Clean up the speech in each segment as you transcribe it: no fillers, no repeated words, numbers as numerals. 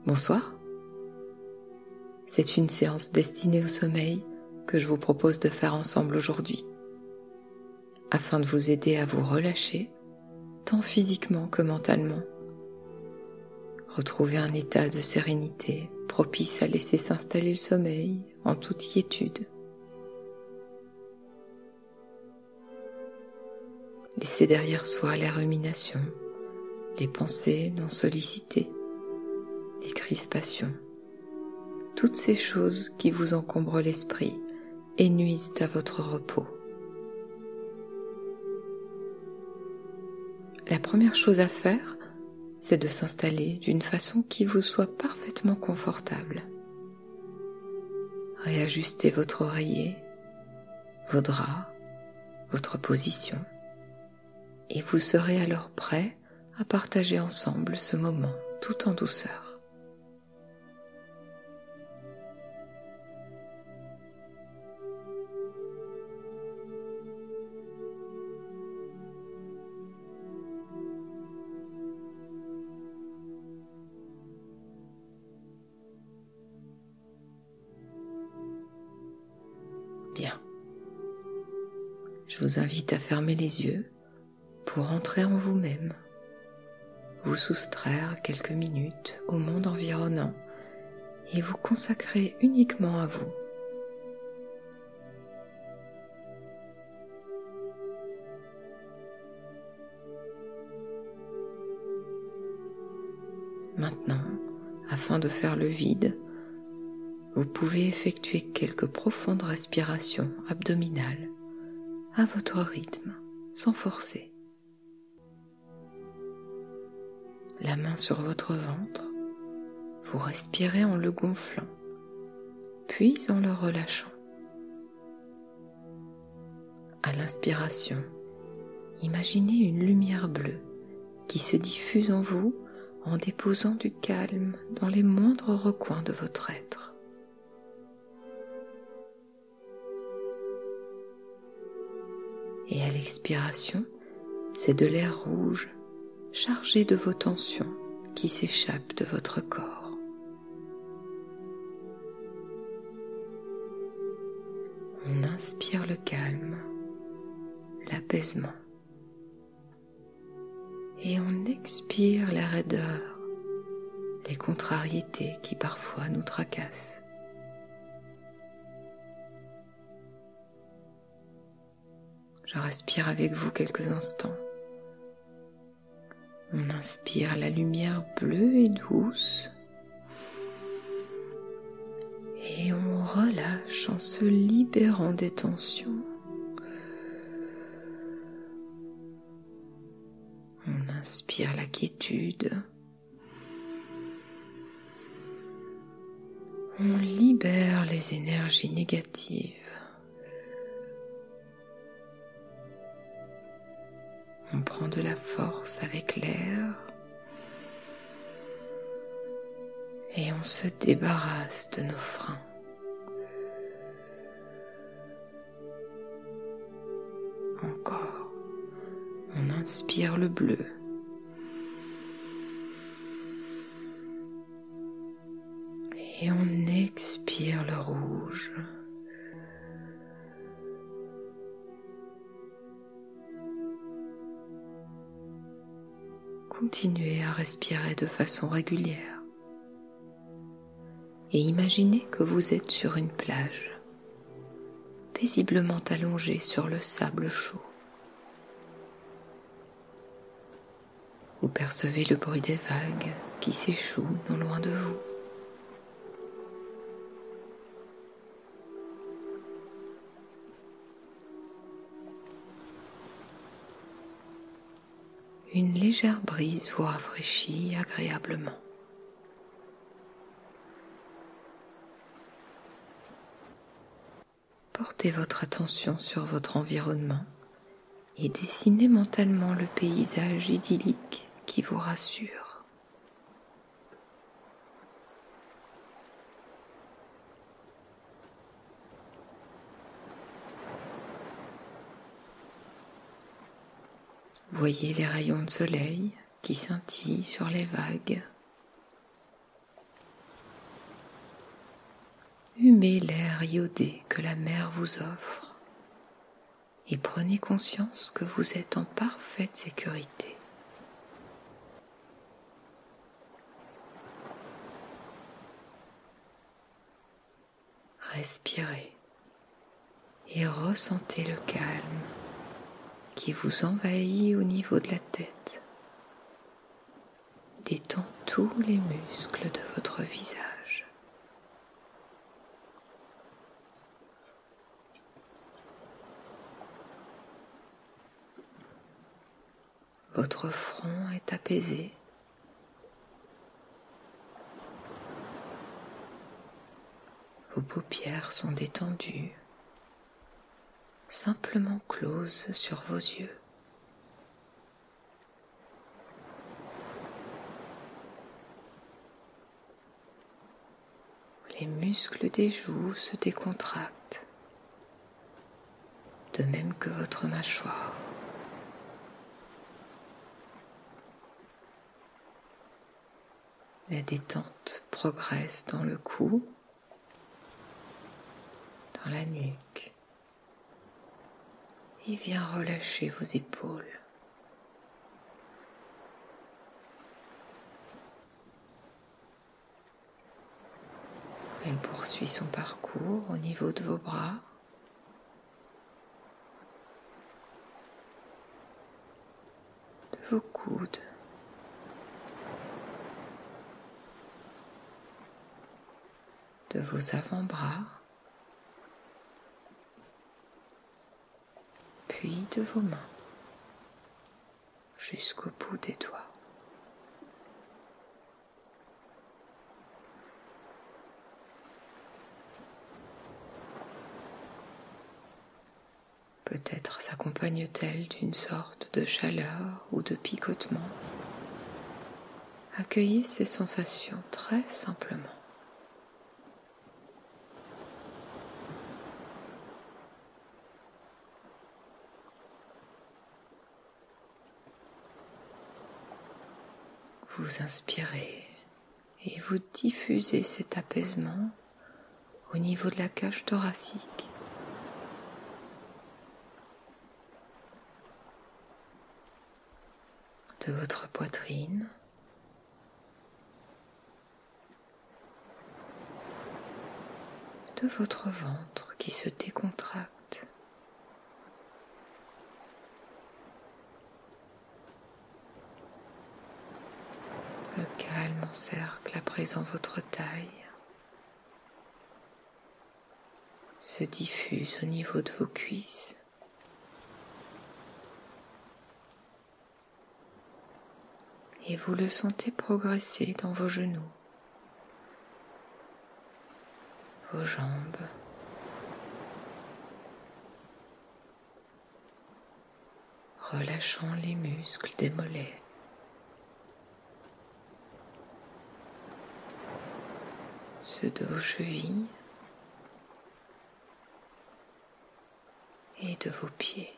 Bonsoir. C'est une séance destinée au sommeil que je vous propose de faire ensemble aujourd'hui, afin de vous aider à vous relâcher, tant physiquement que mentalement. Retrouver un état de sérénité propice à laisser s'installer le sommeil en toute quiétude. Laissez derrière soi les ruminations, les pensées non sollicitées, les crispations, toutes ces choses qui vous encombrent l'esprit et nuisent à votre repos. La première chose à faire, c'est de s'installer d'une façon qui vous soit parfaitement confortable. Réajustez votre oreiller, vos draps, votre position, et vous serez alors prêt à partager ensemble ce moment tout en douceur. Bien. Je vous invite à fermer les yeux pour entrer en vous-même, vous soustraire quelques minutes au monde environnant et vous consacrer uniquement à vous. Maintenant, afin de faire le vide, vous pouvez effectuer quelques profondes respirations abdominales à votre rythme, sans forcer. La main sur votre ventre, vous respirez en le gonflant, puis en le relâchant. À l'inspiration, imaginez une lumière bleue qui se diffuse en vous en déposant du calme dans les moindres recoins de votre être. Et à l'expiration, c'est de l'air rouge chargé de vos tensions qui s'échappent de votre corps. On inspire le calme, l'apaisement, et on expire la raideur, les contrariétés qui parfois nous tracassent. Je respire avec vous quelques instants. On inspire la lumière bleue et douce et on relâche en se libérant des tensions. On inspire la quiétude. On libère les énergies négatives. On prend de la force avec l'air et on se débarrasse de nos freins. Encore, on inspire le bleu et on expire le rouge. Continuez à respirer de façon régulière et imaginez que vous êtes sur une plage, paisiblement allongée sur le sable chaud. Vous percevez le bruit des vagues qui s'échouent non loin de vous. Une légère brise vous rafraîchit agréablement. Portez votre attention sur votre environnement et dessinez mentalement le paysage idyllique qui vous rassure. Voyez les rayons de soleil qui scintillent sur les vagues. Humez l'air iodé que la mer vous offre et prenez conscience que vous êtes en parfaite sécurité. Respirez et ressentez le calme qui vous envahit au niveau de la tête. Détend tous les muscles de votre visage. Votre front est apaisé. Vos paupières sont détendues, simplement closes sur vos yeux. Les muscles des joues se décontractent, de même que votre mâchoire. La détente progresse dans le cou, dans la nuque, et vient relâcher vos épaules. Elle poursuit son parcours au niveau de vos bras, de vos coudes, de vos avant-bras, puis de vos mains, jusqu'au bout des doigts. Peut-être s'accompagne-t-elle d'une sorte de chaleur ou de picotement. Accueillez ces sensations très simplement. Vous inspirez et vous diffusez cet apaisement au niveau de la cage thoracique. De votre poitrine, de votre ventre qui se décontracte, le calme encercle à présent votre taille, se diffuse au niveau de vos cuisses, et vous le sentez progresser dans vos genoux, vos jambes, relâchant les muscles des mollets, ceux de vos chevilles et de vos pieds.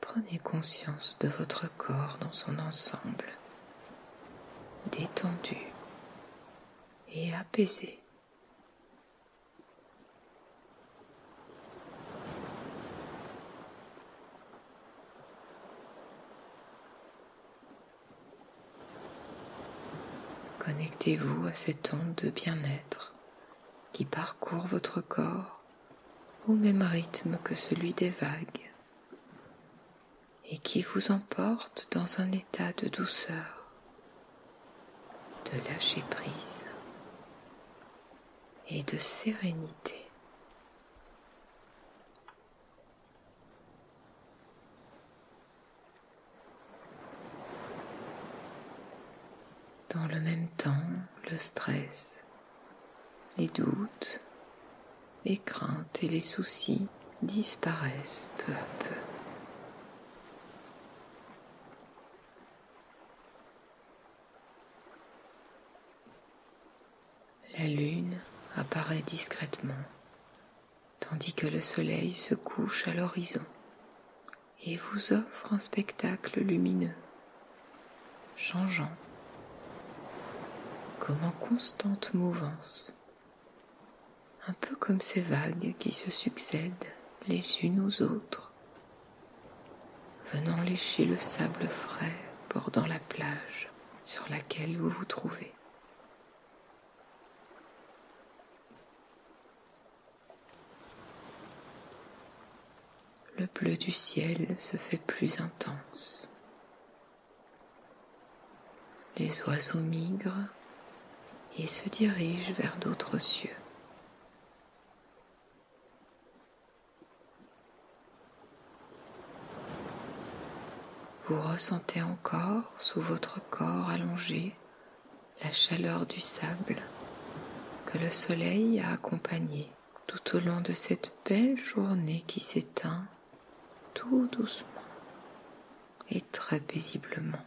Prenez conscience de votre corps dans son ensemble, détendu et apaisé. Connectez-vous à cette onde de bien-être qui parcourt votre corps au même rythme que celui des vagues et qui vous emporte dans un état de douceur, de lâcher prise et de sérénité. Dans le même temps, le stress, les doutes, les craintes et les soucis disparaissent peu à peu. La lune apparaît discrètement, tandis que le soleil se couche à l'horizon et vous offre un spectacle lumineux, changeant, comme en constante mouvance, un peu comme ces vagues qui se succèdent les unes aux autres, venant lécher le sable frais bordant la plage sur laquelle vous vous trouvez. Le bleu du ciel se fait plus intense. Les oiseaux migrent et se dirigent vers d'autres cieux. Vous ressentez encore sous votre corps allongé la chaleur du sable que le soleil a accompagné tout au long de cette belle journée qui s'éteint tout doucement et très paisiblement.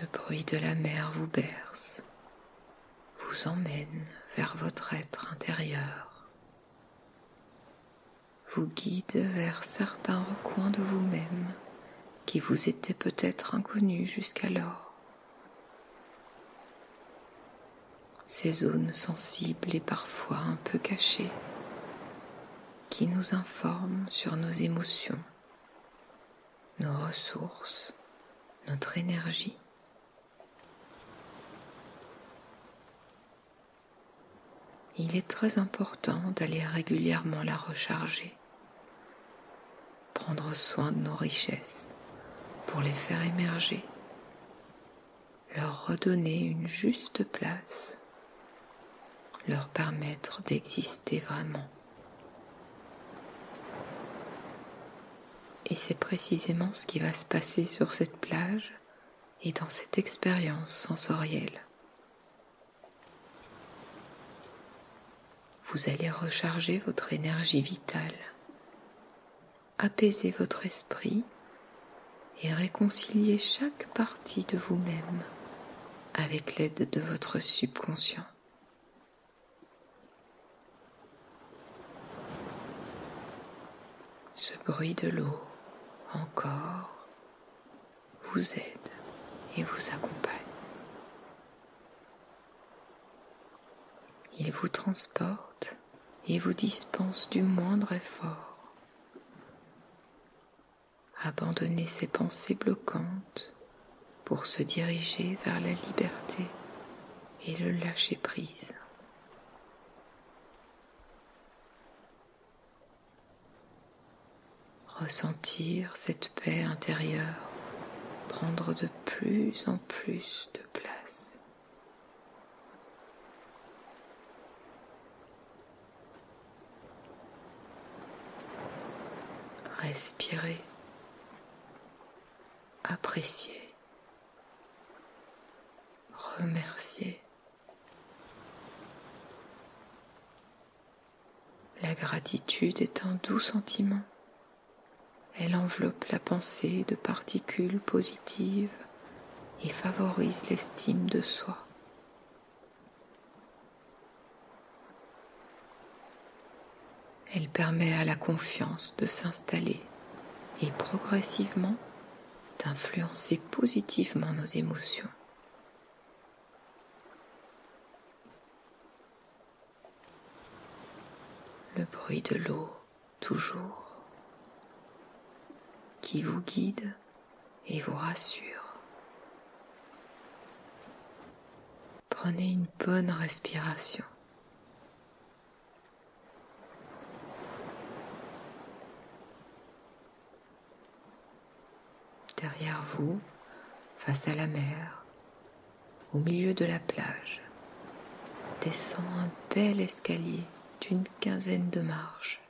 Le bruit de la mer vous berce, vous emmène vers votre être intérieur, vous guide vers certains recoins de vous-même qui vous étaient peut-être inconnus jusqu'alors. Ces zones sensibles et parfois un peu cachées qui nous informent sur nos émotions, nos ressources, notre énergie. Il est très important d'aller régulièrement la recharger, prendre soin de nos richesses pour les faire émerger, leur redonner une juste place, leur permettre d'exister vraiment. Et c'est précisément ce qui va se passer sur cette plage et dans cette expérience sensorielle. Vous allez recharger votre énergie vitale, apaiser votre esprit et réconcilier chaque partie de vous-même avec l'aide de votre subconscient. Ce bruit de l'eau, encore, vous aide et vous accompagne. Il vous transporte et vous dispense du moindre effort. Abandonnez ces pensées bloquantes pour se diriger vers la liberté et le lâcher-prise. Ressentir cette paix intérieure prendre de plus en plus de place. Respirez, appréciez, remerciez. La gratitude est un doux sentiment. Elle enveloppe la pensée de particules positives et favorise l'estime de soi. Elle permet à la confiance de s'installer et progressivement d'influencer positivement nos émotions. Le bruit de l'eau, toujours, qui vous guide et vous rassure. Prenez une bonne respiration. Derrière vous, face à la mer, au milieu de la plage, descend un bel escalier d'une quinzaine de marches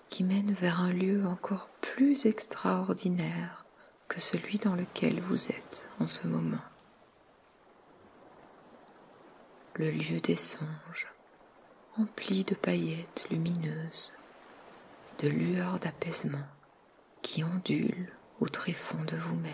qui mène vers un lieu encore plus extraordinaire que celui dans lequel vous êtes en ce moment. Le lieu des songes, empli de paillettes lumineuses, de lueurs d'apaisement qui ondulent au tréfonds de vous-même.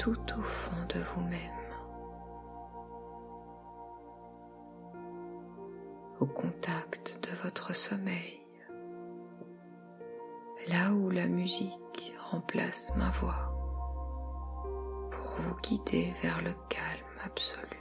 tout au fond de vous-même, au contact de votre sommeil, là où la musique remplace ma voix, pour vous guider vers le calme absolu.